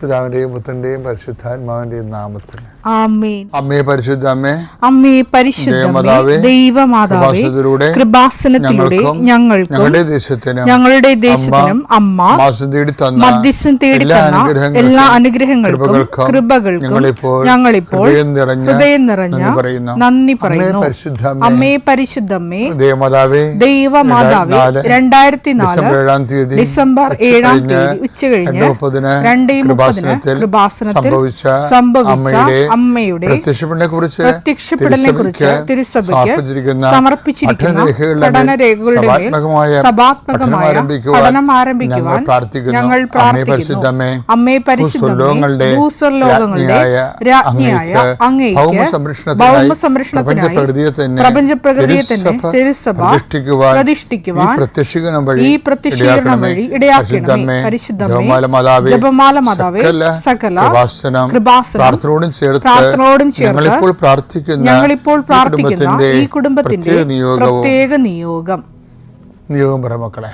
പിതാവിന്റെയും പുത്രന്റെയും പരിശുദ്ധാത്മാവിന്റെയും നാമത്തിൽ ആമേൻ. അമ്മേ പരിശുദ്ധ അമ്മേ, അമ്മേ പരിശുദ്ധ ദൈവമാതാവേ, കൃപാസനത്തിലൂടെ ഞങ്ങൾക്കും ഞങ്ങളുടെ ദേശത്തിനും അമ്മ മധ്യസ്ഥം തേടി തന്ന എല്ലാ അനുഗ്രഹങ്ങൾക്കും കൃപകൾക്കും ഞങ്ങളിപ്പോൾ ഹൃദയം നിറഞ്ഞ നന്ദി പറയുന്നു. അമ്മേ പരിശുദ്ധമ്മേ, ദൈവമാതാവേ, 2004 ഡിസംബർ 7 ഉച്ചകഴിഞ്ഞ് 2:30 കൃപാസനത്തിൽ സംഭവിച്ച അമ്മയുടെ പ്രത്യക്ഷപ്പെടലിനെ കുറിച്ച് തിരുസഭയ്ക്ക് സമർപ്പിച്ചിരിക്കുന്ന പഠനരേഖകളുടെ മേൽ സഭാത്മകമായ പഠനം ആരംഭിക്കുവാൻ ഞങ്ങൾ പ്രാർത്ഥിക്കുന്നു. അമ്മേ പരിശുദ്ധമേ, ഭൂസ്വർലോകങ്ങളുടെ രാജ്ഞിയായ അങ്ങേയ്ക്ക് ഭൗമസംരക്ഷണത്തിനായി പ്രപഞ്ചപ്രകൃതിയെ തന്നെ തിരുസഭ പ്രതിഷ്ഠിക്കുവാൻ ഈ പ്രത്യക്ഷീകരണം വഴി ഇടയാക്കണമേ. പരിശുദ്ധമേ, ജപമാല മാതാവേ, സകല കൃപാസനം പ്രാർത്ഥനയോടും ചേർത്ത് ഞങ്ങളിപ്പോൾ പ്രാർത്ഥിക്കുന്ന ഈ കുടുംബത്തിന്റെ പ്രത്യേക നിയോഗം മക്കളെ.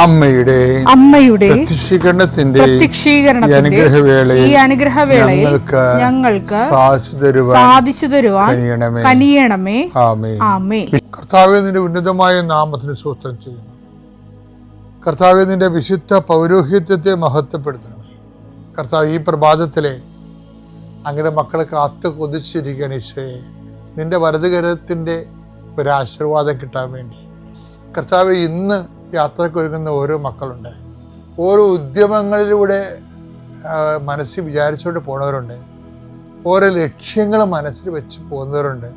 അമ്മയുടെ പ്രത്യക്ഷീകരണത്തിന്റെ ഈ അനുഗ്രഹവേളയിൽ ഞങ്ങൾക്ക് സാധിച്ചു തരുവാൻ കനിയണമേ. ആമേൻ. കർത്താവേ, നിന്റെ ഉന്നതമായ നാമത്തിന് സ്തോത്രം ചെയ്യുന്നു. കർത്താവേ, നിന്റെ വിശുദ്ധ പൗരോഹിത്യത്തെ മഹത്വപ്പെടുത്തണമേ. കർത്താവ്, ഈ പ്രഭാതത്തിലെ അങ്ങയുടെ മക്കളെ കാത്തു കൊതിച്ചിരിക്കുകയാണ് ഈശോയെ. നിന്റെ വലതുകരത്തിന്റെ ഒരാശീർവാദം കിട്ടാൻ വേണ്ടി കർത്താവേ, ഇന്ന് യാത്രയ്ക്ക് ഒരുങ്ങുന്ന ഓരോ മക്കളുണ്ട്. ഓരോ ഉദ്യമങ്ങളിലൂടെ മനസ്സിൽ വിചാരിച്ചുകൊണ്ട് പോണവരുണ്ട്. ഓരോ ലക്ഷ്യങ്ങൾ മനസ്സിൽ വെച്ച് പോകുന്നവരുണ്ട്.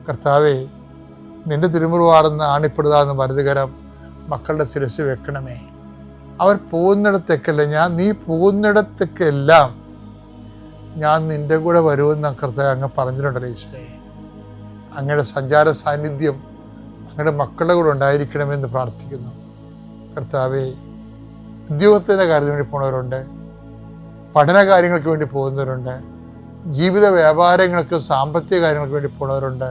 കർത്താവേ, നിന്റെ തിരുമുറുവാർന്ന് ആണിപ്പെടുതാന്ന് വലതുകരം മക്കളുടെ ശിരസ് വെക്കണമേ. അവർ പോകുന്നിടത്തേക്കല്ല, നീ പോകുന്നിടത്തേക്കെല്ലാം ഞാൻ നിന്റെ കൂടെ വരുമെന്ന് കർത്താവ് അങ്ങ് പറഞ്ഞിട്ടുണ്ടല്ലോ ഈശോയെ. അങ്ങയുടെ സഞ്ചാര സാന്നിധ്യം അങ്ങയുടെ മക്കളുടെ കൂടെ ഉണ്ടായിരിക്കണമെന്ന് പ്രാർത്ഥിക്കുന്നു. കർത്താവേ, ഉദ്യോഗത്തിൻ്റെ കാര്യത്തിന് വേണ്ടി പോകുന്നവരുണ്ട്, പഠന കാര്യങ്ങൾക്ക് വേണ്ടി പോകുന്നവരുണ്ട്, ജീവിത വ്യാപാരങ്ങൾക്ക് സാമ്പത്തിക കാര്യങ്ങൾക്ക് വേണ്ടി പോകുന്നവരുണ്ട്,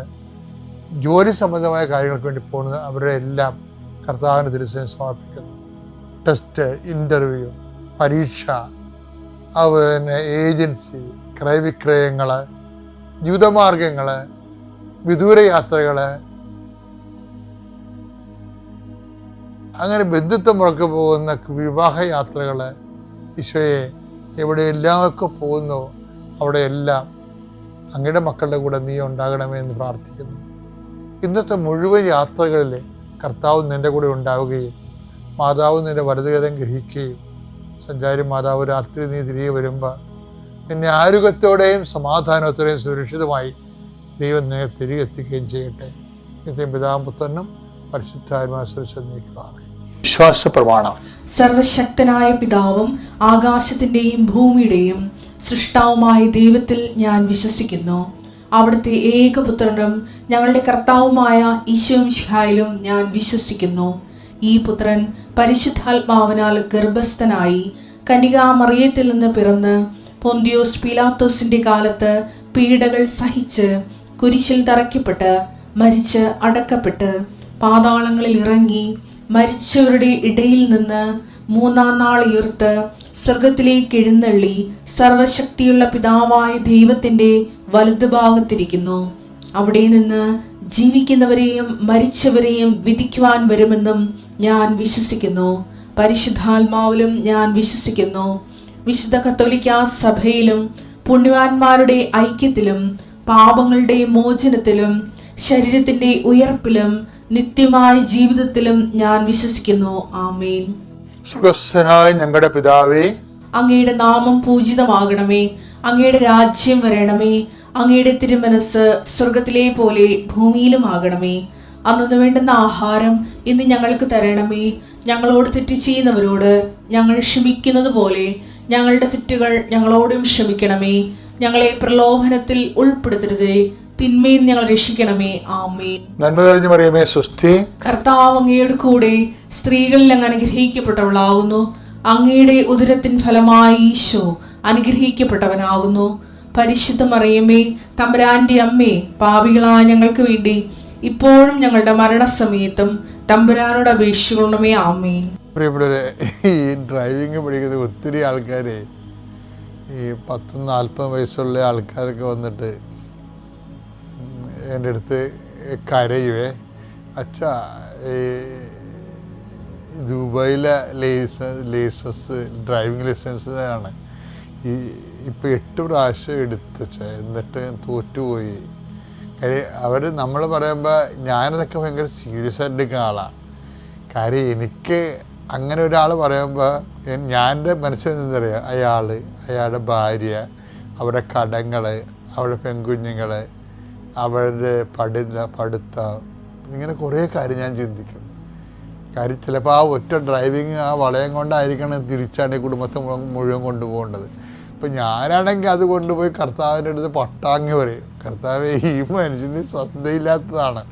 ജോലി സംബന്ധമായ കാര്യങ്ങൾക്ക് വേണ്ടി പോകുന്നത് അവരുടെ എല്ലാം കർത്താവിന് തിരുസേന സമർപ്പിക്കുന്നു. ടെസ്റ്റ്, ഇൻ്റർവ്യൂ, പരീക്ഷ, അതുപോലെ ഏജൻസി, ക്രയവിക്രയങ്ങൾ, ജീവിതമാർഗങ്ങൾ, വിദൂര യാത്രകൾ, അങ്ങനെ ബന്ധുത്വം മുറക്ക് പോകുന്ന വിവാഹയാത്രകൾ, ഈശോയെ എവിടെയെല്ലാമൊക്കെ പോകുന്നു അവിടെയെല്ലാം അങ്ങയുടെ മക്കളുടെ കൂടെ നീ ഉണ്ടാകണമേ എന്ന് പ്രാർത്ഥിക്കുന്നു. ഇന്നത്തെ മുഴുവൻ യാത്രകളിൽ കർത്താവ് നിൻ്റെ കൂടെ ഉണ്ടാവുകയും മാതാവ് നിൻ്റെ വലതുകരം ഗ്രഹിക്കുകയും സഞ്ചാരി മാതാവ് രാത്രി നീ തിരികെ വരുമ്പോൾ നിന്നെ ആരോഗ്യത്തോടെയും സമാധാനത്തോടെയും സുരക്ഷിതമായി ദൈവം നിന്നെ തിരികെ എത്തിക്കുകയും ചെയ്യട്ടെ. നിത്യം പിതാവും പുത്രനും പരിശുദ്ധാത്മാവിനെ വിശ്വാസ പ്രമാണം. സർവശക്തനായ പിതാവും ആകാശത്തിന്റെയും ഭൂമിയുടെയും സൃഷ്ടാവുമായ ദൈവത്തിൽ ഞാൻ വിശ്വസിക്കുന്നു. അവിടുത്തെ ഏകപുത്രനും ഞങ്ങളുടെ കർത്താവുമായ ഈശോ മിശിഹായിലും ഞാൻ വിശ്വസിക്കുന്നു. ഈ പുത്രൻ പരിശുദ്ധാത്മാവിനാൽ ഗർഭസ്ഥനായി കന്യകാമറിയത്തിൽ നിന്ന് പിറന്ന് പൊന്തിയോസ് പീലാത്തോസിന്റെ കാലത്ത് പീഡകൾ സഹിച്ച് കുരിശിൽ തറയ്ക്കപ്പെട്ട് മരിച്ച് അടക്കപ്പെട്ട് പാതാളങ്ങളിൽ ഇറങ്ങി മരിച്ചവരുടെ ഇടയിൽ നിന്ന് 3-ാം നാൾ ഉയർത്ത് സ്വർഗത്തിലേക്ക് എഴുന്നള്ളി സർവശക്തിയുള്ള പിതാവായ ദൈവത്തിന്റെ വലതുഭാഗത്തിരിക്കുന്നു. അവിടെ നിന്ന് ജീവിക്കുന്നവരെയും മരിച്ചവരെയും വിധിക്കുവാൻ വരുമെന്നും ഞാൻ വിശ്വസിക്കുന്നു. പരിശുദ്ധാത്മാവിലും ഞാൻ വിശ്വസിക്കുന്നു. വിശുദ്ധ കത്തോലിക്കാ സഭയിലും പുണ്യവാന്മാരുടെ ഐക്യത്തിലും പാപങ്ങളുടെ മോചനത്തിലും ശരീരത്തിന്റെ ഉയർപ്പിലും നിത്യമായ ജീവിതത്തിലും ഞാൻ വിശ്വസിക്കുന്നു. ആമേൻ. സുഖസ്ഥനായ ഞങ്ങളുടെ പിതാവേ, അങ്ങയുടെ നാമം പൂജിതമാകണമേ. അങ്ങയുടെ രാജ്യം വരണമേ. അങ്ങയുടെ തിരുമനസ് സ്വർഗത്തിലെ പോലെ ഭൂമിയിലും ആകണമേ. അന്നു വേണ്ടുന്ന ആഹാരം ഇന്ന് ഞങ്ങൾക്ക് തരണമേ. ഞങ്ങളോട് തെറ്റ് ചെയ്യുന്നവരോട് ഞങ്ങൾ ക്ഷമിക്കുന്നത് പോലെ ഞങ്ങളുടെ തെറ്റുകൾ ഞങ്ങളോടും ക്ഷമിക്കണമേ. ഞങ്ങളെ പ്രലോഭനത്തിൽ ഉൾപ്പെടുത്തരുതേ, തിന്മയിൽ ഞങ്ങൾ രക്ഷിക്കണമേ. ആമേൻ. നന്മ നിറഞ്ഞ മറിയമേ, സ്വസ്തി. കർത്താവ് അങ്ങയുടെ കൂടെ സ്ത്രീകളിൽ അങ്ങ് അനുഗ്രഹിക്കപ്പെട്ടവളാകുന്നു. അങ്ങയുടെ ഉദരത്തിൻ ഫലമായി ഈശോ അനുഗ്രഹിക്കപ്പെട്ടവനാകുന്നു. പരിശുദ്ധ മറിയമേ, തമ്പുരാന്റെ അമ്മേ, പാപികളായ ഞങ്ങൾക്ക് വേണ്ടി ഇപ്പോഴും ഞങ്ങളുടെ മരണസമയത്തും തമ്പുരാനോട് അപേക്ഷിക്കണമേ. ആമേൻ. പ്രിയപ്പെട്ടവരെ, ഈ ഡ്രൈവിംഗ് പഠിക്കുന്ന ഒത്തിരി ആൾക്കാർ, ഈ 10-40 വയസ്സുള്ള ആൾക്കാരൊക്കെ വന്നിട്ട് എൻ്റെ അടുത്ത് കരയുവേ, അച്ഛാ ഈ ദുബായിലെ ലൈസൻസ് ഡ്രൈവിംഗ് ലൈസൻസിനാണ് ഇപ്പോൾ 8 പ്രാവശ്യം എടുത്തച്ച, എന്നിട്ട് തോറ്റുപോയി. കാര്യം അവർ നമ്മൾ പറയുമ്പോൾ ഞാനതൊക്കെ ഭയങ്കര സീരിയസ് ആയിട്ട് എടുക്കുന്ന ആളാണ്. കാര്യം എനിക്ക് അങ്ങനെ ഒരാൾ പറയുമ്പോൾ എൻ്റെ മനസ്സിൽ എന്തറിയാം, അയാളുടെ ഭാര്യ, അവരുടെ കടങ്ങൾ, അവരുടെ പെൺകുഞ്ഞുങ്ങൾ, അവരുടെ പഠിത്തം, ഇങ്ങനെ കുറേ കാര്യം ഞാൻ ചിന്തിക്കും. കാര്യം ചിലപ്പോൾ ആ ഒറ്റ ഡ്രൈവിങ്, ആ വളയം കൊണ്ടായിരിക്കണം തിരിച്ചാണ് ഈ കുടുംബത്തെ മുഴുവൻ കൊണ്ടുപോകേണ്ടത്. ഇപ്പം ഞാനാണെങ്കിൽ അത് കൊണ്ടുപോയി കർത്താവിൻ്റെ അടുത്ത് പട്ടാങ്ങി പറയും, കർത്താവേ ഈ മനുഷ്യന് ശ്രദ്ധയില്ലാത്തതാണ്,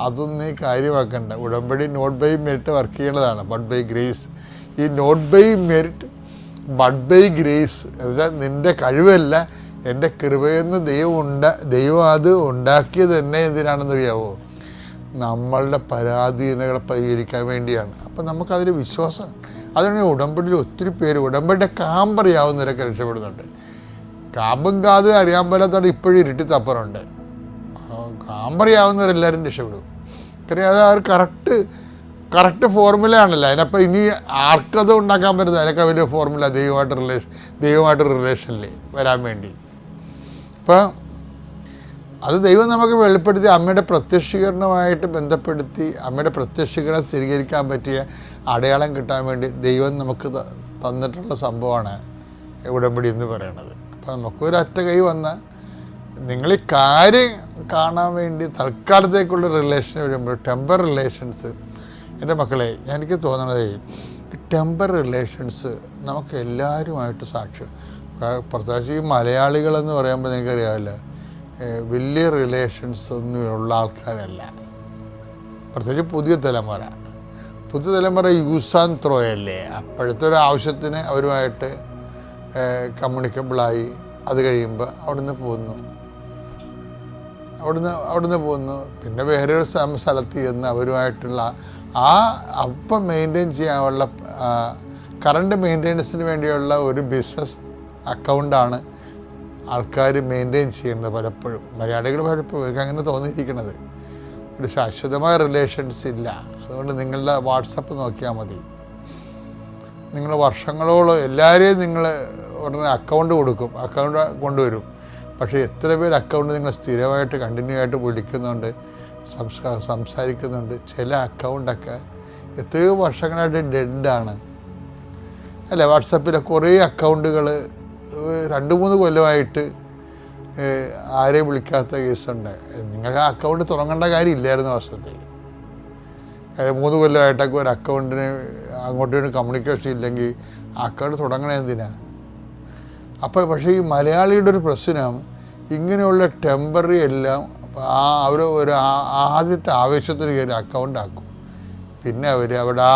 അതൊന്നും ഈ കാര്യമാക്കണ്ട. ഉടമ്പടി നോട്ട് ബൈ മെറിറ്റ് വർക്ക് ചെയ്യേണ്ടതാണ്, ബട്ട് ബൈ ഗ്രേസ്. ഈ not by merit but by grace എന്നുവെച്ചാൽ നിൻ്റെ കഴിവല്ല, എൻ്റെ കൃപയെന്ന് ദൈവം അത് ഉണ്ടാക്കിയത് തന്നെ എന്തിനാണെന്നറിയാവോ? നമ്മളുടെ പരാധീനതകളെ പരിഹരിക്കാൻ വേണ്ടിയാണ്. അപ്പം നമുക്കതിൽ വിശ്വാസം. അതുകൊണ്ട് ഉടമ്പടിയിൽ ഒത്തിരി പേര് ഉടമ്പടിയുടെ കാമ്പറിയാവുന്നവരൊക്കെ രക്ഷപ്പെടുന്നുണ്ട്. കാമ്പും കാത് അറിയാൻ പറ്റാത്തവർ ഇപ്പോഴും ഇരുട്ടി തപ്പറുണ്ട്. കാമ്പറിയാവുന്നവരെല്ലാവരും രക്ഷപ്പെടും. കാര്യം അത് ആ ഒരു കറക്റ്റ് ഫോർമുലയാണല്ലോ. അതിനപ്പം ഇനി ആർക്കത് ഉണ്ടാക്കാൻ പറ്റുന്നത് അതിനൊക്കെ വലിയ ഫോർമുല ദൈവമായിട്ട് റിലേഷനിൽ വരാൻ വേണ്ടി. അപ്പം അത് ദൈവം നമുക്ക് വെളിപ്പെടുത്തി അമ്മയുടെ പ്രത്യക്ഷീകരണമായിട്ട് ബന്ധപ്പെടുത്തി അമ്മയുടെ പ്രത്യക്ഷീകരണം സ്ഥിരീകരിക്കാൻ പറ്റിയ അടയാളം കിട്ടാൻ വേണ്ടി ദൈവം നമുക്ക് തന്നിട്ടുള്ള സംഭവമാണ് ഉടമ്പടി എന്ന് പറയുന്നത്. അപ്പോൾ നമുക്കൊരൊറ്റ കൈ വന്ന നിങ്ങൾ ഈ കാര്യം കാണാൻ വേണ്ടി തൽക്കാലത്തേക്കുള്ള റിലേഷൻ വരുമ്പോൾ ടെമ്പർ റിലേഷൻസ്, എൻ്റെ മക്കളെ എനിക്ക് തോന്നണത് ടെമ്പർ റിലേഷൻസ് നമുക്ക് എല്ലാവരുമായിട്ട് സാക്ഷ്യം, പ്രത്യേകിച്ച് ഈ മലയാളികളെന്ന് പറയുമ്പോൾ നിങ്ങൾക്കറിയാമല്ലോ വലിയ റിലേഷൻസ് ഒന്നും ഉള്ള ആൾക്കാരല്ല. പ്രത്യേകിച്ച് പുതിയ തലമുറ യൂസ് ആൻഡ് ത്രോ അല്ലേ. അപ്പോഴത്തെ ഒരു ആവശ്യത്തിന് അവരുമായിട്ട് കമ്മ്യൂണിക്കബിളായി അത് കഴിയുമ്പോൾ അവിടുന്ന് പോകുന്നു. പിന്നെ വേറൊരു സ്ഥലത്ത് ചെന്ന് അവരുമായിട്ടുള്ള അപ്പം മെയിൻറ്റെയിൻ ചെയ്യാനുള്ള കറണ്ട് മെയിൻ്റെനൻസിന് വേണ്ടിയുള്ള ഒരു ബിസിനസ് അക്കൗണ്ടാണ് ആൾക്കാർ മെയിൻറ്റെയിൻ ചെയ്യുന്നത്. പലപ്പോഴും മലയാളികൾ പലപ്പോഴും അങ്ങനെ തോന്നിയിരിക്കുന്നത്. ഒരു ശാശ്വതമായ റിലേഷൻസ് ഇല്ല. അതുകൊണ്ട് നിങ്ങളുടെ വാട്സപ്പ് നോക്കിയാൽ മതി. നിങ്ങൾ വർഷങ്ങളോളം എല്ലാവരെയും നിങ്ങൾ ഉടനെ അക്കൗണ്ട് കൊണ്ടുവരും. പക്ഷേ എത്ര പേര് അക്കൗണ്ട് നിങ്ങൾ സ്ഥിരമായിട്ട് കണ്ടിന്യൂ ആയിട്ട് വിളിക്കുന്നുണ്ട്, സംസാരിക്കുന്നുണ്ട്. ചില അക്കൗണ്ടൊക്കെ എത്രയോ വർഷങ്ങളായിട്ട് ഡെഡാണ് അല്ലേ. വാട്സപ്പിലെ കുറേ അക്കൗണ്ടുകൾ 2-3 കൊല്ലമായിട്ട് ആരെയും വിളിക്കാത്ത കേസുണ്ട്. നിങ്ങൾക്ക് ആ അക്കൗണ്ട് തുടങ്ങേണ്ട കാര്യമില്ലായിരുന്നു വർഷത്തിൽ. 3 കൊല്ലമായിട്ടൊക്കെ ഒരു അക്കൗണ്ടിന് അങ്ങോട്ടും കമ്മ്യൂണിക്കേഷൻ ഇല്ലെങ്കിൽ ആ അക്കൗണ്ട് തുടങ്ങണേ എന്തിനാ? അപ്പോൾ പക്ഷേ ഈ മലയാളിയുടെ ഒരു പ്രശ്നം ഇങ്ങനെയുള്ള ടെമ്പററി എല്ലാം അവർ ഒരു ആദ്യത്തെ ആവേശത്തിന് കയറി അക്കൗണ്ട് ആക്കും. പിന്നെ അവർ അവിടെ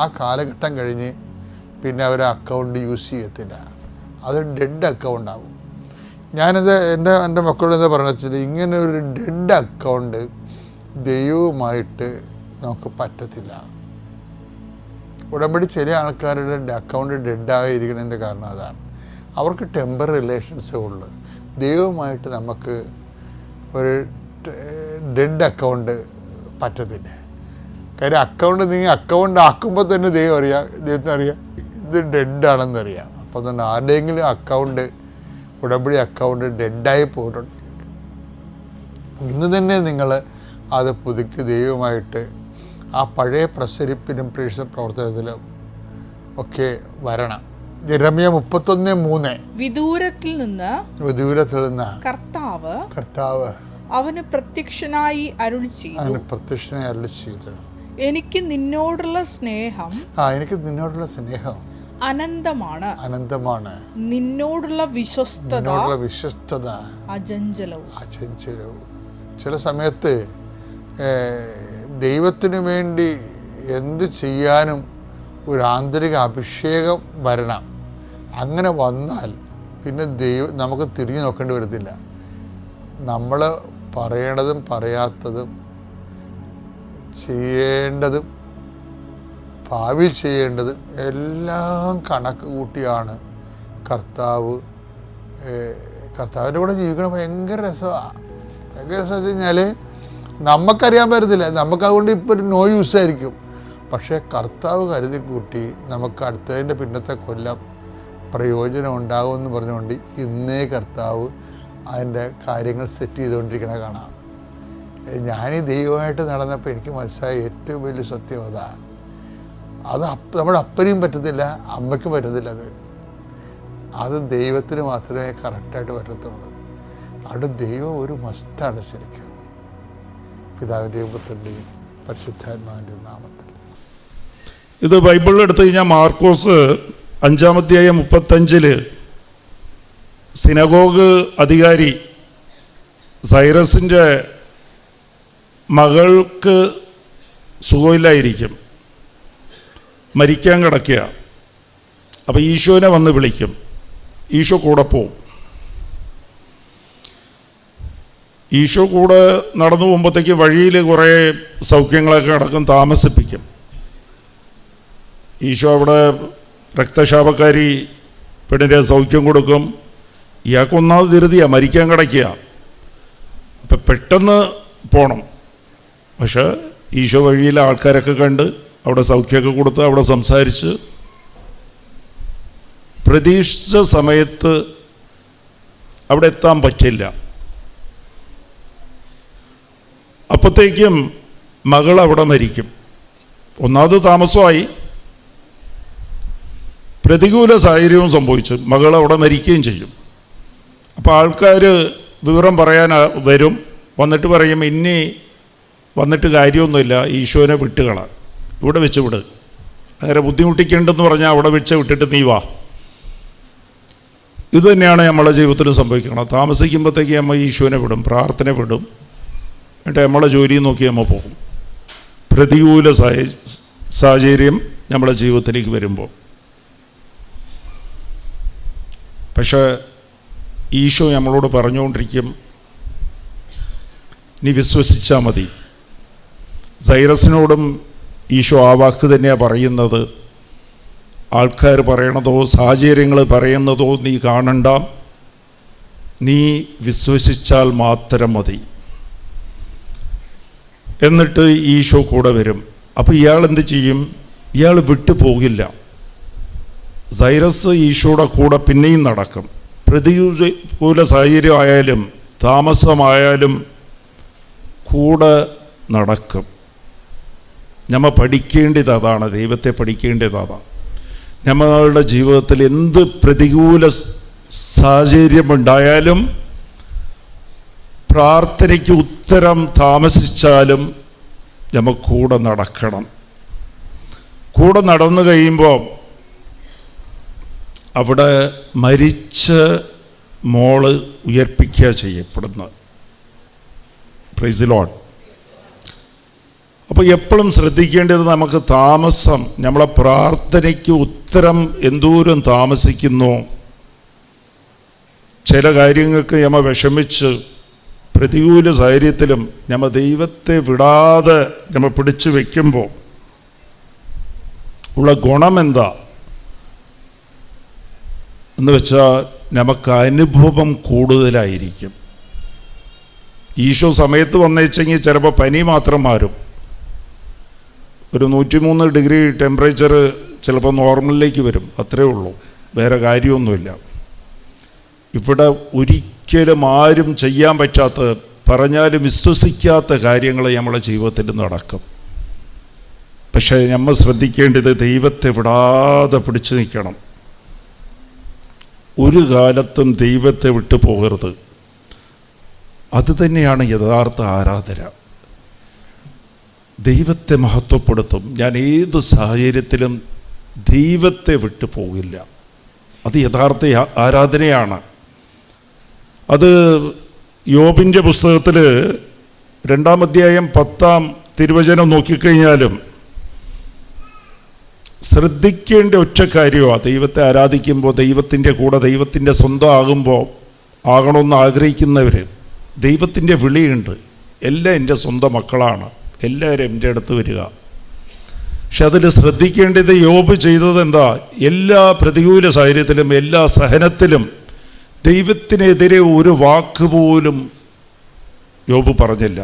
ആ കാലഘട്ടം കഴിഞ്ഞ് പിന്നെ അവർ അക്കൗണ്ട് യൂസ് ചെയ്യത്തില്ല. അത് ഡെഡ് അക്കൗണ്ടാകും. ഞാനത് എൻ്റെ മക്കളോട് എന്താ പറഞ്ഞാൽ ഇങ്ങനെ ഒരു ഡെഡ് അക്കൗണ്ട് ദൈവവുമായിട്ട് നമുക്ക് പറ്റത്തില്ല. ഉടമ്പടി ചില ആൾക്കാരുടെ അക്കൗണ്ട് ഡെഡായിരിക്കണതിൻ്റെ കാരണം അതാണ്. അവർക്ക് ടെമ്പർ റിലേഷൻസേ ഉള്ളൂ. ദൈവവുമായിട്ട് നമുക്ക് ഒരു ഡെഡ് അക്കൗണ്ട് പറ്റത്തില്ല. കാര്യം അക്കൗണ്ട് ആക്കുമ്പോൾ തന്നെ ദൈവത്തിന് അറിയാം ഇത് ഡെഡാണെന്നറിയാം. അപ്പോൾ തന്നെ ആരുടെയെങ്കിലും ഉടമ്പടി അക്കൗണ്ട് ഡെഡായി പോയിട്ടുണ്ട്. ഇന്ന് തന്നെ നിങ്ങൾ അത് പുതുക്കി ദൈവമായിട്ട് ആ പഴയ പ്രസരിപ്പിനും പ്രേക്ഷിത പ്രവർത്തനത്തിലും ഒക്കെ വരണം. യെരമ്യാ 31:3 വിദൂരത്തിൽ നിന്ന് കർത്താവ് അവന് പ്രത്യക്ഷനായി അരുളി ചെയ്തു, എനിക്ക് നിന്നോടുള്ള സ്നേഹം അനന്തമാണ്, നിന്നോടുള്ള വിശ്വസ്തത അചഞ്ചലവും. ചില സമയത്ത് ദൈവത്തിനു വേണ്ടി എന്ത് ചെയ്യാനും ഒരു ആന്തരിക അഭിഷേകം വരണം. അങ്ങനെ വന്നാൽ പിന്നെ നമുക്ക് തിരിഞ്ഞു നോക്കേണ്ടി വരത്തില്ല. നമ്മൾ പറയണതും പറയാത്തതും ചെയ്യേണ്ടതും ഭാവി ചെയ്യേണ്ടതും എല്ലാം കണക്ക് കൂട്ടിയാണ് കർത്താവിൻ്റെ കൂടെ ജീവിക്കണം. ഭയങ്കര രസമാണ്. വെച്ച് കഴിഞ്ഞാൽ നമുക്കറിയാൻ പറ്റത്തില്ല, നമുക്കതുകൊണ്ട് ഇപ്പോൾ ഒരു നോ യൂസ് ആയിരിക്കും. പക്ഷേ കർത്താവ് കരുതി കൂട്ടി നമുക്ക് അടുത്തതിൻ്റെ പിന്നത്തെ കൊല്ലം പ്രയോജനം ഉണ്ടാകുമെന്ന് പറഞ്ഞുകൊണ്ട് ഇന്നേ കർത്താവ് അതിൻ്റെ കാര്യങ്ങൾ സെറ്റ് ചെയ്തുകൊണ്ടിരിക്കണ കാണാം. ഞാനീ ദൈവമായിട്ട് നടന്നപ്പോൾ എനിക്ക് മനസ്സിലായ ഏറ്റവും വലിയ സത്യം അതാണ്. അത് നമ്മുടെ അപ്പനെയും പറ്റത്തില്ല, അമ്മയ്ക്കും പറ്റത്തില്ല. അത് ദൈവത്തിന് മാത്രമേ കറക്റ്റായിട്ട് പറ്റത്തുള്ളൂ. അവിടെ ദൈവം ഒരു മസ്റ്റാണ് ശരിക്കും. പിതാവിൻ്റെയും പുത്രൻ്റെയും പരിശുദ്ധാത്മാവിൻ്റെയും നാമത്തിൽ. ഇത് ബൈബിളിൽ എടുത്തു കഴിഞ്ഞാൽ മാർക്കോസ് 5:35 സിനഗോഗ് അധികാരി സൈറസിൻ്റെ മകൾക്ക് സുഖമില്ലായിരിക്കും, മരിക്കാൻ കിടക്കുക. അപ്പോൾ ഈശോനെ വന്ന് വിളിക്കും, ഈശോ കൂടെ പോവും. ഈശോ കൂടെ നടന്നു പോകുമ്പോഴത്തേക്ക് വഴിയിൽ കുറേ സൗഖ്യങ്ങളൊക്കെ അടക്കം താമസിപ്പിക്കും. ഈശോ അവിടെ രക്തശാപക്കാരി പെണ്ണിൻ്റെ സൗഖ്യം കൊടുക്കും. ഇയാൾക്ക് ഒന്നാമത് ധൃതിയാണ്, മരിക്കാൻ കിടക്കുക. അപ്പം പെട്ടെന്ന് പോകണം. പക്ഷേ ഈശോ വഴിയിലെ ആൾക്കാരൊക്കെ കണ്ട് അവിടെ സൗഖ്യമൊക്കെ കൊടുത്ത് അവിടെ സംസാരിച്ച് പ്രതീക്ഷിച്ച സമയത്ത് അവിടെ എത്താൻ പറ്റില്ല. അപ്പോഴത്തേക്കും മകൾ അവിടെ മരിക്കും. ഒന്നാമത് താമസമായി, പ്രതികൂല സാഹചര്യവും സംഭവിച്ചു, മകൾ അവിടെ മരിക്കുകയും ചെയ്യും. അപ്പോൾ ആൾക്കാർ വിവരം പറയാൻ വരും. വന്നിട്ട് പറയും, ഇനി വന്നിട്ട് കാര്യമൊന്നുമില്ല, ഈശോനെ വിട്ടുകള, ഇവിടെ വെച്ച് വിട്, അങ്ങനെ ബുദ്ധിമുട്ടിക്കേണ്ടെന്ന് പറഞ്ഞാൽ അവിടെ വെച്ച് വിട്ടിട്ട് നീ വാ. ഇത് തന്നെയാണ് നമ്മളെ ജീവിതത്തിൽ സംഭവിക്കണം. താമസിക്കുമ്പോഴത്തേക്ക് നമ്മൾ ഈശോനെ വിടും, പ്രാർത്ഥന വിടും, എന്നിട്ട് നമ്മളെ ജോലി നോക്കി നമ്മൾ പോകും. പ്രതികൂല സാഹചര്യം നമ്മളെ ജീവിതത്തിലേക്ക് വരുമ്പോൾ. പക്ഷേ ഈശോ നമ്മളോട് പറഞ്ഞുകൊണ്ടിരിക്കും, നീ വിശ്വസിച്ചാൽ മതി. സൈറസിനോടും ഈശോ ആ വാക്ക് തന്നെയാണ് പറയുന്നത്. ആൾക്കാർ പറയണതോ സാഹചര്യങ്ങൾ പറയുന്നതോ നീ കാണണ്ട, നീ വിശ്വസിച്ചാൽ മാത്രം മതി. എന്നിട്ട് ഈശോ കൂടെ വരും. അപ്പോൾ ഇയാൾ എന്ത് ചെയ്യും? ഇയാൾ വിട്ടു പോകില്ല. സൈറസ് ഈശോയുടെ കൂടെ പിന്നെയും നടക്കും. പ്രതികൂല സാഹചര്യമായാലും താമസമായാലും കൂടെ നടക്കും. നമ്മൾ പഠിക്കേണ്ടത് അതാണ്, ദൈവത്തെ പഠിക്കേണ്ടത് അതാണ്. നമ്മളുടെ ജീവിതത്തിൽ എന്ത് പ്രതികൂല സാഹചര്യമുണ്ടായാലും പ്രാർത്ഥനയ്ക്ക് ഉത്തരം താമസിച്ചാലും നമ്മൾ കൂടെ നടക്കണം. കൂടെ നടന്നു കഴിയുമ്പോൾ അവിടെ മരിച്ച മോള് ഉയർപ്പിക്കുക ചെയ്യപ്പെടുന്നത്. Price the Lord. അപ്പോൾ എപ്പോഴും ശ്രദ്ധിക്കേണ്ടത് നമുക്ക് താമസം, നമ്മളെ പ്രാർത്ഥനയ്ക്ക് ഉത്തരം എന്തോരം താമസിക്കുന്നു. ചില കാര്യങ്ങൾക്ക് നമ്മൾ വിഷമിച്ച് പ്രതികൂല സാഹചര്യത്തിലും നമ്മൾ ദൈവത്തെ വിടാതെ നമ്മൾ പിടിച്ചു വയ്ക്കുമ്പോൾ ഉള്ള ഗുണമെന്താ എന്ന് വെച്ചാൽ നമുക്ക് അനുഭവം കൂടുതലായിരിക്കും. ഈശോ സമയത്ത് വന്നേച്ചെങ്കിൽ ചിലപ്പോൾ പനി മാത്രം മാറും. ഒരു 103 ഡിഗ്രി ടെമ്പറേച്ചർ ചിലപ്പോൾ നോർമലിലേക്ക് വരും, അത്രേ ഉള്ളൂ, വേറെ കാര്യമൊന്നുമില്ല. ഇവിടെ ഒരിക്കലും ആരും ചെയ്യാൻ പറ്റാത്ത പറഞ്ഞാലും വിശ്വസിക്കാത്ത കാര്യങ്ങൾ നമ്മളെ ജീവിതത്തിൽ നടക്കും. പക്ഷേ നമ്മൾ ശ്രദ്ധിക്കേണ്ടത് ദൈവത്തെ വിടാതെ പിടിച്ചു നിൽക്കണം. ഒരു കാലത്തും ദൈവത്തെ വിട്ടു പോകരുത്. അതുതന്നെയാണ് യഥാർത്ഥ ആരാധന. ദൈവത്തെ മഹത്വപ്പെടുത്തും. ഞാൻ ഏത് സാഹചര്യത്തിലും ദൈവത്തെ വിട്ടു പോകില്ല. അത് യഥാർത്ഥ ആരാധനയാണ്. അത് യോബിൻ്റെ പുസ്തകത്തിൽ 2-ാം അധ്യായം 10-ാം തിരുവചനം നോക്കിക്കഴിഞ്ഞാലും ശ്രദ്ധിക്കേണ്ട ഒറ്റ കാര്യമാണ്, ദൈവത്തെ ആരാധിക്കുമ്പോൾ ദൈവത്തിൻ്റെ കൂടെ ദൈവത്തിൻ്റെ സ്വന്തം ആകണമെന്ന് ആഗ്രഹിക്കുന്നവർ, ദൈവത്തിൻ്റെ വിളിയുണ്ട്. എല്ലാം എൻ്റെ സ്വന്തം മക്കളാണ്, എല്ലാവരും എൻ്റെ അടുത്ത് വരിക. പക്ഷെ അതിൽ ശ്രദ്ധിക്കേണ്ടത് യോബ് ചെയ്തത് എന്താ? എല്ലാ പ്രതികൂല സാഹചര്യത്തിലും എല്ലാ സഹനത്തിലും ദൈവത്തിനെതിരെ ഒരു വാക്ക് പോലും യോബ് പറഞ്ഞില്ല.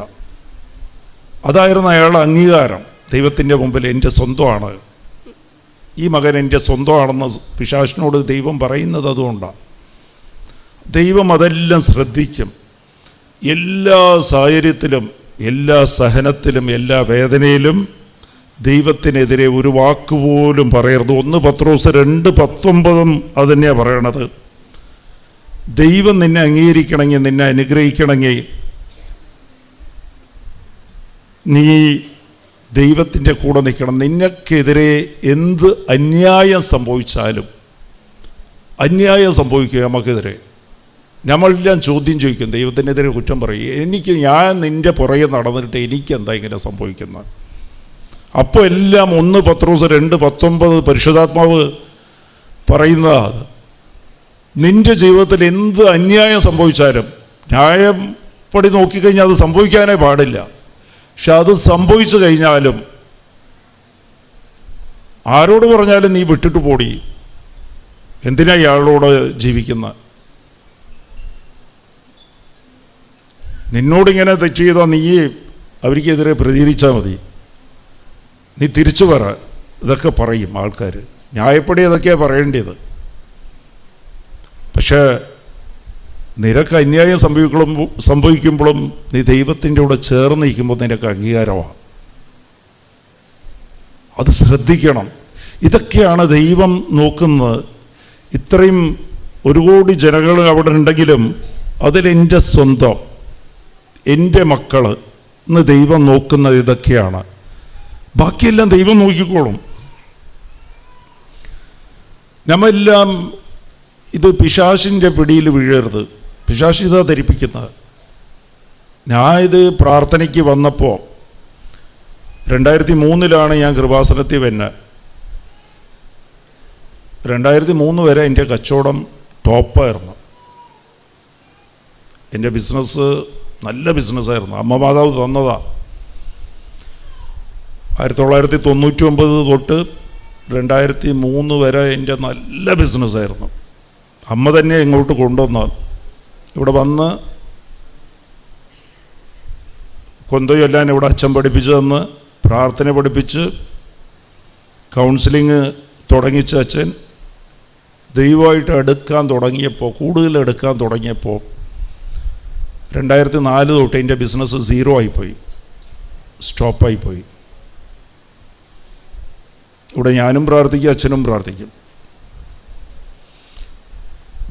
അതായിരുന്നു അയാളുടെ അംഗീകാരം. ദൈവത്തിൻ്റെ മുമ്പിൽ എൻ്റെ സ്വന്തമാണ്, ഈ മകൻ എൻ്റെ സ്വന്തമാണെന്ന് പിശാചിനോട് ദൈവം പറയുന്നത് അതുകൊണ്ടാണ്. ദൈവം അതെല്ലാം ശ്രദ്ധിക്കും. എല്ലാ സാഹചര്യത്തിലും എല്ലാ സഹനത്തിലും എല്ലാ വേദനയിലും ദൈവത്തിനെതിരെ ഒരു വാക്കുപോലും പറയരുത്. 1 പത്രോസ് 2:19 അതുതന്നെയാണ് പറയണത്. ദൈവം നിന്നെ അംഗീകരിക്കണമെങ്കിൽ, നിന്നെ അനുഗ്രഹിക്കണമെങ്കിൽ നീ ദൈവത്തിൻ്റെ കൂടെ നിൽക്കണം. നിനക്കെതിരെ എന്ത് അന്യായം സംഭവിച്ചാലും, അന്യായം സംഭവിക്കുക നമുക്കെതിരെ, നമ്മളെല്ലാം ചോദ്യം ചോദിക്കും, ദൈവത്തിനെതിരെ കുറ്റം പറയും. ഞാൻ നിൻ്റെ പുറകെ നടന്നിട്ട് എനിക്കെന്താ ഇങ്ങനെ സംഭവിക്കുന്നത്? അപ്പോൾ എല്ലാം 1 പത്രോസ് 2:19 പരിശുദ്ധാത്മാവ് പറയുന്നതാണ്. നിൻ്റെ ജീവിതത്തിൽ എന്ത് അന്യായം സംഭവിച്ചാലും, ന്യായം പടി നോക്കിക്കഴിഞ്ഞാൽ അത് സംഭവിക്കാനേ പാടില്ല. പക്ഷെ അത് സംഭവിച്ചു കഴിഞ്ഞാലും ആരോട് പറഞ്ഞാലും നീ വിട്ടിട്ട് പോടി, എന്തിനാ ഇയാളോട് ജീവിക്കുന്നത്? നിന്നോടിങ്ങനെ തെറ്റ് ചെയ്താൽ നീ അവർക്കെതിരെ പ്രതികരിച്ചാൽ മതി, നീ തിരിച്ചു പറ. ഇതൊക്കെ പറയും ആൾക്കാർ, ന്യായപ്പടി അതൊക്കെയാണ് പറയേണ്ടത്. പക്ഷേ നിനക്ക് അന്യായം സംഭവിക്കുമ്പോഴും നീ ദൈവത്തിൻ്റെ കൂടെ ചേർന്ന് നിൽക്കുമ്പോൾ നിനക്ക് അംഗീകാരമാണ്. അത് ശ്രദ്ധിക്കണം. ഇതൊക്കെയാണ് ദൈവം നോക്കുന്നത്. ഇത്രയും 1 കോടി ജനങ്ങൾ അവിടെ ഉണ്ടെങ്കിലും അതിലെൻ്റെ സ്വന്തം, എൻ്റെ മക്കൾ എന്ന് ദൈവം നോക്കുന്നത് ഇതൊക്കെയാണ്. ബാക്കിയെല്ലാം ദൈവം നോക്കിക്കോളും. നമ്മെല്ലാം ഇത് പിശാചിൻ്റെ പിടിയിൽ വീഴരുത്. പിശാച് ഇതാ ധരിപ്പിക്കുന്നത്. ഞാൻ ഇത് പ്രാർത്ഥനയ്ക്ക് വന്നപ്പോൾ 2003 ഞാൻ കൃപാസനത്തിൽ വരുന്നത്. 2003 വരെ എൻ്റെ കച്ചവടം ടോപ്പായിരുന്നു. എൻ്റെ ബിസിനസ് നല്ല ബിസിനസ്സായിരുന്നു. അമ്മ മാതാവ് തന്നതാ. 1999 തൊട്ട് 2003 വരെ എൻ്റെ നല്ല ബിസിനസ്സായിരുന്നു. അമ്മ തന്നെ ഇങ്ങോട്ട് കൊണ്ടുവന്നാൽ ഇവിടെ വന്ന് കൊന്തയൊല്ലാൻ ഇവിടെ അച്ഛൻ പഠിപ്പിച്ചു തന്ന്, പ്രാർത്ഥന പഠിപ്പിച്ച്, കൗൺസിലിങ് തുടങ്ങിച്ച അച്ഛൻ ദൈവമായിട്ട് എടുക്കാൻ തുടങ്ങിയപ്പോൾ, കൂടുതൽ എടുക്കാൻ തുടങ്ങിയപ്പോൾ 2004 തൊട്ട് എൻ്റെ ബിസിനസ് 0 ആയിപ്പോയി, സ്റ്റോപ്പായിപ്പോയി. ഇവിടെ ഞാനും പ്രാർത്ഥിക്കും, അച്ഛനും പ്രാർത്ഥിക്കും.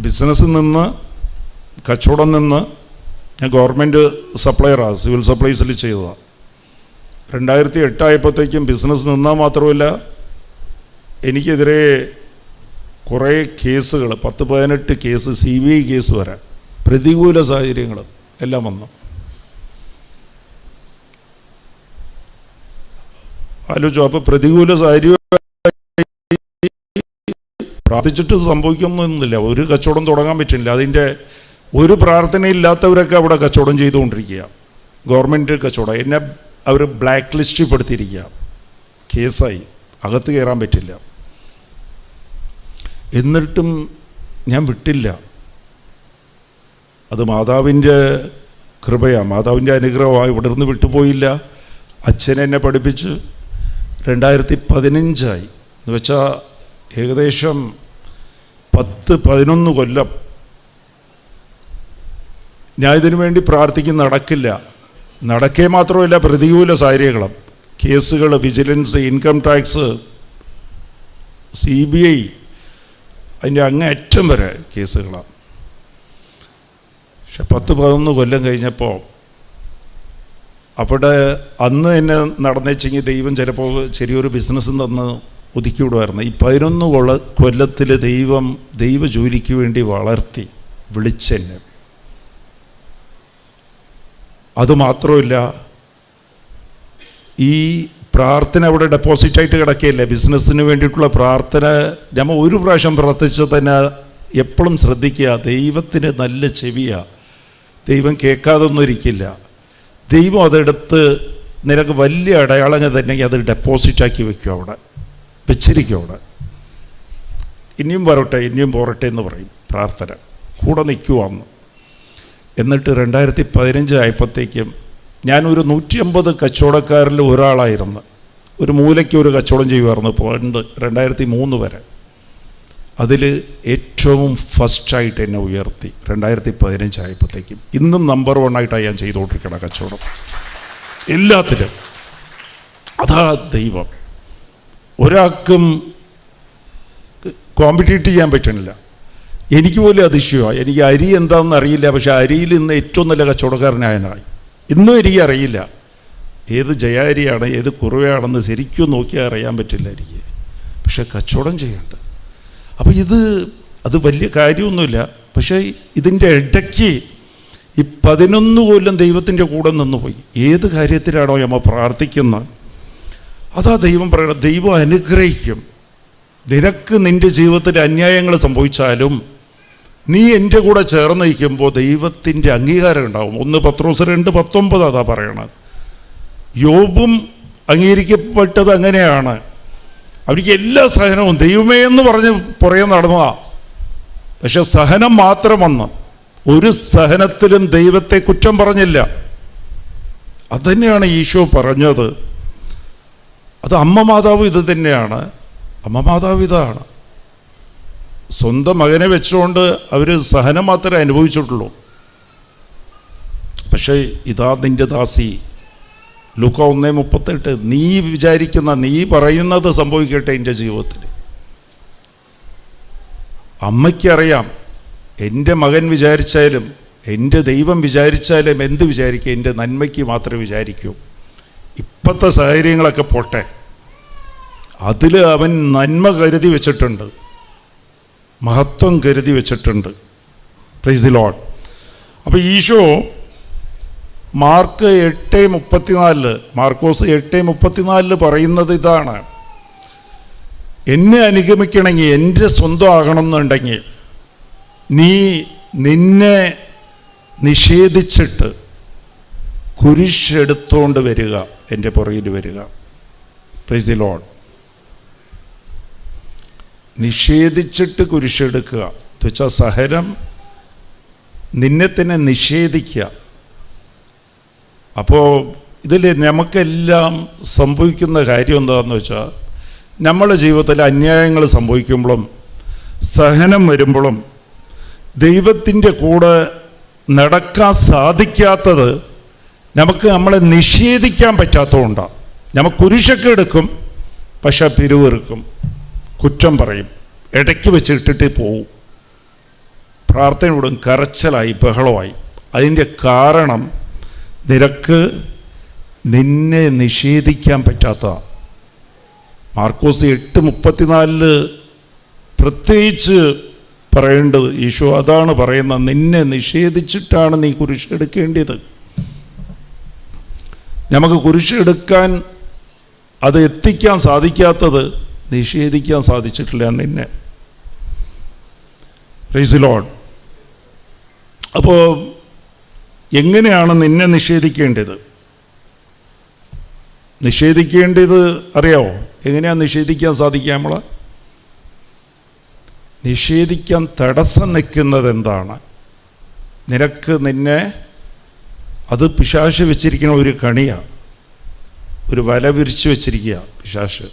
ബിസിനസ്സിൽ നിന്ന്, കച്ചവടം നിന്ന്, ഞാൻ ഗവൺമെൻറ് സപ്ലയറാണ്, സിവിൽ സപ്ലൈസിൽ ചെയ്തതാണ്. 2008 ആയപ്പോഴത്തേക്കും ബിസിനസ് നിന്നാൽ മാത്രമല്ല, എനിക്കെതിരെ കുറേ കേസുകൾ, 10-18 കേസ്, CBI കേസ് വരെ, പ്രതികൂല സാഹചര്യങ്ങൾ എല്ലാം വന്നു. ആലോചിച്ചു. അപ്പോൾ പ്രതികൂല സാഹചര്യം പ്രാർത്ഥിച്ചിട്ട് സംഭവിക്കുന്നൊന്നുമില്ല. ഒരു കച്ചവടം തുടങ്ങാൻ പറ്റില്ല. അതിൻ്റെ ഒരു പ്രാർത്ഥനയില്ലാത്തവരൊക്കെ അവിടെ കച്ചവടം ചെയ്തുകൊണ്ടിരിക്കുക. ഗവൺമെൻറ് കച്ചവടം. എന്നെ അവർ ബ്ലാക്ക് ലിസ്റ്റിൽ പെടുത്തിയിരിക്കുക. കേസായി, അകത്ത് കയറാൻ പറ്റില്ല. എന്നിട്ടും ഞാൻ വിട്ടില്ല. അത് മാതാവിൻ്റെ കൃപയാണ്, മാതാവിൻ്റെ അനുഗ്രഹമാണ്. ഇവിടെ നിന്ന് വിട്ടുപോയില്ല. അച്ഛൻ എന്നെ പഠിപ്പിച്ച് 2015 എന്ന് വെച്ചാൽ ഏകദേശം 10-11 കൊല്ലം ഞാൻ ഇതിനു വേണ്ടി പ്രാർത്ഥിക്കുന്ന നടക്കേ മാത്രമല്ല, പ്രതികൂല സാഹചര്യങ്ങളും, കേസുകൾ, വിജിലൻസ്, ഇൻകം ടാക്സ്, CBI, അതിൻ്റെ അങ്ങേയറ്റം വരെ കേസുകളാണ്. പക്ഷെ 10-11 കൊല്ലം കഴിഞ്ഞപ്പോൾ അവിടെ അന്ന് തന്നെ നടന്നേച്ചെങ്കിൽ ദൈവം ചിലപ്പോൾ ചെറിയൊരു ബിസിനസ്സും തന്ന് ഒതുക്കി വിടുമായിരുന്നു. ഈ 11 കൊല്ലത്തിൽ ദൈവ ജോലിക്ക് വേണ്ടി വളർത്തി വിളിച്ചെന്നെ. അതുമാത്രമല്ല, ഈ പ്രാർത്ഥന അവിടെ ഡെപ്പോസിറ്റായിട്ട് കിടക്കുകയില്ല. ബിസിനസ്സിന് വേണ്ടിയിട്ടുള്ള പ്രാർത്ഥന നമ്മൾ ഒരു പ്രാവശ്യം പ്രാർത്ഥിച്ചാൽ തന്നെ എപ്പോഴും ശ്രദ്ധിക്കുക, ദൈവത്തിന് നല്ല ചെവിയാണ്. ദൈവം കേൾക്കാതൊന്നും ഇരിക്കില്ല. ദൈവം അതെടുത്ത് നിനക്ക് വലിയ അടയാളങ്ങൾ തന്നെ അത് ഡെപ്പോസിറ്റാക്കി വെക്കും, അവിടെ വെച്ചിരിക്കും. അവിടെ ഇനിയും പോരട്ടെ എന്ന് പറയും പ്രാർത്ഥന, കൂടെ നിൽക്കുവാന്ന്. എന്നിട്ട് 2015 ആയപ്പോഴത്തേക്കും ഞാനൊരു 150 കച്ചവടക്കാരിൽ ഒരാളായിരുന്നു. ഒരു മൂലയ്ക്ക് ഒരു കച്ചവടം ചെയ്യുമായിരുന്നു പണ്ട് 2003 വരെ. അതിൽ ഏറ്റവും ഫസ്റ്റായിട്ട് എന്നെ ഉയർത്തി 2015 ആയപ്പോഴത്തേക്കും. ഇന്നും നമ്പർ 1 ആയിട്ടാണ് ഞാൻ ചെയ്തുകൊണ്ടിരിക്കണം കച്ചവടം എല്ലാത്തിലും. അതാ ദൈവം. ഒരാൾക്കും കോമ്പറ്റീറ്റ് ചെയ്യാൻ പറ്റണില്ല. എനിക്ക് പോലും അതിശയമാണ്. എനിക്ക് അരി എന്താണെന്ന് അറിയില്ല, പക്ഷേ അരിയിൽ ഇന്ന് ഏറ്റവും നല്ല കച്ചവടക്കാരനായനായി. ഇന്നും എനിക്ക് അറിയില്ല ഏത് ജയ അരിയാണ് ഏത് കുറുവയാണെന്ന് ശരിക്കും നോക്കിയാൽ അറിയാൻ പറ്റില്ല എനിക്ക്. പക്ഷെ കച്ചവടം ചെയ്യണ്ട. അപ്പോൾ അത് വലിയ കാര്യമൊന്നുമില്ല. പക്ഷേ ഇതിൻ്റെ ഇടയ്ക്ക് ഈ 11 കൊല്ലം ദൈവത്തിൻ്റെ കൂടെ നിന്നുപോയി. ഏത് കാര്യത്തിലാണോ നമ്മൾ പ്രാർത്ഥിക്കുന്നത്, അതാ ദൈവം പറയണം. ദൈവം അനുഗ്രഹിക്കും. നിനക്ക് നിൻ്റെ ജീവിതത്തിൽ അന്യായങ്ങൾ സംഭവിച്ചാലും നീ എൻ്റെ കൂടെ ചേർന്ന് നിൽക്കുമ്പോൾ ദൈവത്തിൻ്റെ അംഗീകാരം ഉണ്ടാവും. 1 പത്രോസ് 2:19 അതാ പറയണത്. യോബും അംഗീകരിക്കപ്പെട്ടത് അങ്ങനെയാണ്. അവർക്ക് എല്ലാ സഹനവും ദൈവമേ എന്ന് പറഞ്ഞ് പുറകെ നടന്നതാ. പക്ഷെ സഹനം മാത്രം വന്ന് ഒരു സഹനത്തിലും ദൈവത്തെ കുറ്റം പറഞ്ഞില്ല. അതുതന്നെയാണ് ഈശോ പറഞ്ഞത്. അത് അമ്മ മാതാവ് ഇത് തന്നെയാണ്. അമ്മ മാതാവ് ഇതാണ്. സ്വന്തം മകനെ വെച്ചുകൊണ്ട് അവർ സഹനം മാത്രമേ അനുഭവിച്ചിട്ടുള്ളൂ. പക്ഷേ ഇതാ നിൻ്റെ ദാസി, ലൂക്ക 1:38, നീ പറയുന്നത് സംഭവിക്കട്ടെ എൻ്റെ ജീവിതത്തിൽ. അമ്മയ്ക്കറിയാം, എൻ്റെ മകൻ വിചാരിച്ചാലും എൻ്റെ ദൈവം വിചാരിച്ചാലും എന്ത് വിചാരിക്കുക, എൻ്റെ നന്മയ്ക്ക് മാത്രമേ വിചാരിക്കൂ. ഇപ്പോഴത്തെ സാഹചര്യങ്ങളൊക്കെ പോട്ടെ, അതിൽ അവൻ നന്മ കരുതി വെച്ചിട്ടുണ്ട്, മഹത്വം കരുതി വെച്ചിട്ടുണ്ട്. Price the Lord. അപ്പോൾ ഈശോ മാർക്കോസ് 8:34 പറയുന്നത് ഇതാണ്: എന്നെ അനുഗമിക്കണമെങ്കിൽ, എൻ്റെ സ്വന്തം ആകണമെന്നുണ്ടെങ്കിൽ നിന്നെ നിഷേധിച്ചിട്ട് കുരിശെടുത്തോണ്ട് വരിക, എൻ്റെ പുറകിൽ വരിക. Praise the lord. നിഷേധിച്ചിട്ട് കുരിശെടുക്കുക എന്ന് വെച്ചാൽ സഹനം, നിന്നെ തന്നെ നിഷേധിക്കുക. അപ്പോൾ ഇതിൽ നമുക്കെല്ലാം സംഭവിക്കുന്ന കാര്യം എന്താണെന്ന് വെച്ചാൽ, നമ്മുടെ ജീവിതത്തിൽ അന്യായങ്ങൾ സംഭവിക്കുമ്പോഴും സഹനം വരുമ്പോഴും ദൈവത്തിൻ്റെ കൂടെ നടക്കാൻ സാധിക്കാത്തത് നമുക്ക് നമ്മളെ നിഷേധിക്കാൻ പറ്റാത്തതുകൊണ്ടാണ്. നമ്മൾ കുരിശൊക്കെ എടുക്കും, പക്ഷെ പിരിവെറുക്കും, കുറ്റം പറയും, ഇടയ്ക്ക് വെച്ചിട്ടിട്ട് പോവും, പ്രാർത്ഥന വിടും, കരച്ചലായി, ബഹളമായി. അതിൻ്റെ കാരണം നിന്നെ നിഷേധിക്കാൻ പറ്റാത്തതാണ്. മാർക്കോസ് 8:34 പ്രത്യേകിച്ച് പറയേണ്ടത് ഈശോ അതാണ് പറയുന്നത്. നിന്നെ നിഷേധിച്ചിട്ടാണ് നീ കുരിശെടുക്കേണ്ടത്. നമുക്ക് കുരിശെടുക്കാൻ അത് എത്തിക്കാൻ സാധിക്കാത്തത് നിഷേധിക്കാൻ സാധിച്ചിട്ടില്ല നിന്നെ. Price the Lord. അപ്പോൾ എങ്ങനെയാണ് നിന്നെ നിഷേധിക്കേണ്ടത്? അറിയാമോ? എങ്ങനെയാണ് നിഷേധിക്കാൻ സാധിക്കുക? നമ്മളെ നിഷേധിക്കാൻ തടസ്സം നിൽക്കുന്നത് എന്താണ്? നിന്നെ അത് പിശാച് വെച്ചിരിക്കുന്ന ഒരു കണിയാണ്, ഒരു വല വിരിച്ച് വെച്ചിരിക്കുക പിശാച്.